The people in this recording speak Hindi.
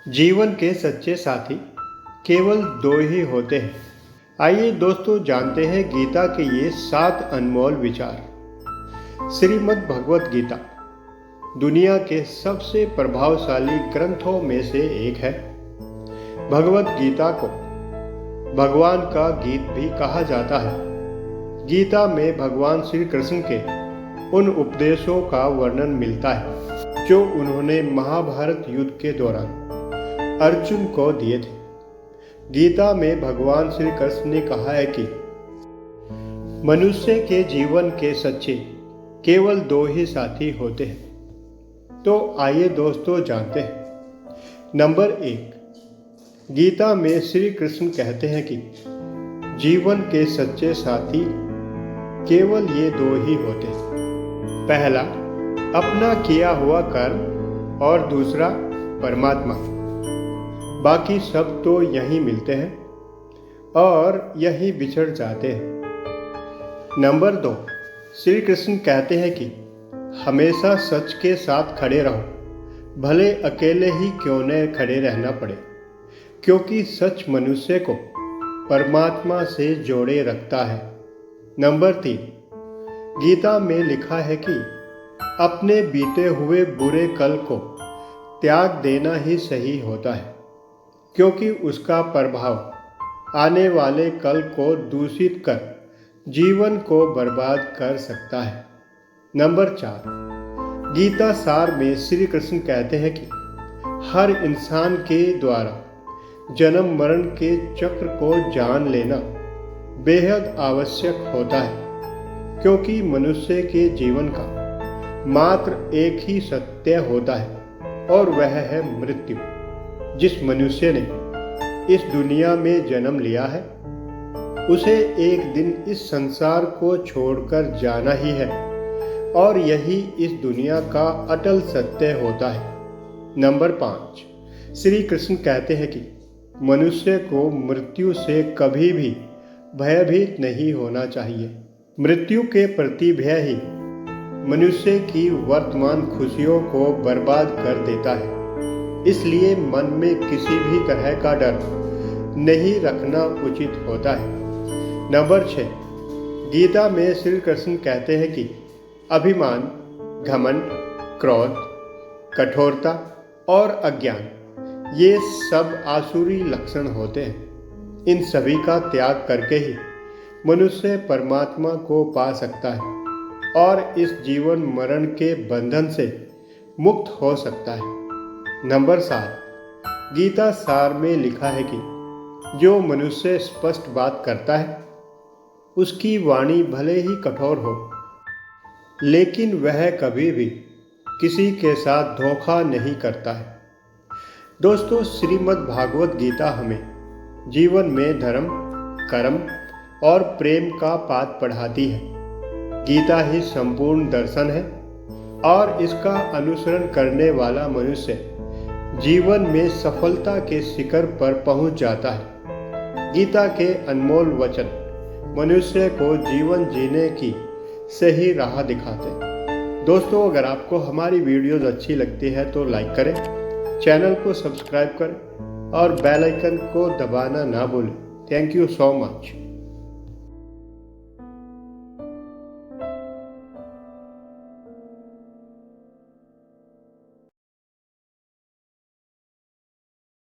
जीवन के सच्चे साथी केवल दो ही होते हैं। आइए दोस्तों जानते हैं गीता के ये 7 अनमोल विचार। श्रीमद् भगवत गीता दुनिया के सबसे प्रभावशाली ग्रंथों में से एक है। भगवत गीता को भगवान का गीत भी कहा जाता है। गीता में भगवान श्री कृष्ण के उन उपदेशों का वर्णन मिलता है जो उन्होंने महाभारत युद्ध के दौरान अर्जुन को दिए थे। गीता में भगवान श्री कृष्ण ने कहा है कि मनुष्य के जीवन के सच्चे केवल 2 ही साथी होते हैं। तो आइए दोस्तों जानते हैं। नंबर 1, गीता में श्री कृष्ण कहते हैं कि जीवन के सच्चे साथी केवल ये 2 ही होते हैं। पहला, अपना किया हुआ कर्म और दूसरा परमात्मा। बाकी सब तो यहीं मिलते हैं और यहीं बिछड़ जाते हैं। नंबर 2, श्री कृष्ण कहते हैं कि हमेशा सच के साथ खड़े रहो, भले अकेले ही क्यों न खड़े रहना पड़े, क्योंकि सच मनुष्य को परमात्मा से जोड़े रखता है। नंबर 3, गीता में लिखा है कि अपने बीते हुए बुरे कल को त्याग देना ही सही होता है, क्योंकि उसका प्रभाव आने वाले कल को दूषित कर जीवन को बर्बाद कर सकता है। नंबर 4, गीता सार में श्री कृष्ण कहते हैं कि हर इंसान के द्वारा जन्म मरण के चक्र को जान लेना बेहद आवश्यक होता है, क्योंकि मनुष्य के जीवन का मात्र एक ही सत्य होता है और वह है मृत्यु। जिस मनुष्य ने इस दुनिया में जन्म लिया है उसे एक दिन इस संसार को छोड़कर जाना ही है और यही इस दुनिया का अटल सत्य होता है। नंबर 5, श्री कृष्ण कहते हैं कि मनुष्य को मृत्यु से कभी भी भयभीत नहीं होना चाहिए। मृत्यु के प्रति भय ही मनुष्य की वर्तमान खुशियों को बर्बाद कर देता है। इसलिए मन में किसी भी तरह का डर नहीं रखना उचित होता है। नंबर 6, गीता में श्री कृष्ण कहते हैं कि अभिमान, घमंड, क्रोध, कठोरता और अज्ञान ये सब आसुरी लक्षण होते हैं। इन सभी का त्याग करके ही मनुष्य परमात्मा को पा सकता है और इस जीवन मरण के बंधन से मुक्त हो सकता है। नंबर 7, गीता सार में लिखा है कि जो मनुष्य स्पष्ट बात करता है उसकी वाणी भले ही कठोर हो, लेकिन वह कभी भी किसी के साथ धोखा नहीं करता है। दोस्तों, श्रीमद् भागवत गीता हमें जीवन में धर्म, कर्म और प्रेम का पाठ पढ़ाती है। गीता ही संपूर्ण दर्शन है और इसका अनुसरण करने वाला मनुष्य जीवन में सफलता के शिखर पर पहुंच जाता है। गीता के अनमोल वचन मनुष्य को जीवन जीने की सही राह दिखाते हैं। दोस्तों, अगर आपको हमारी वीडियोस अच्छी लगती है तो लाइक करें, चैनल को सब्सक्राइब करें और बेल आइकन को दबाना ना भूलें। Thank you so much.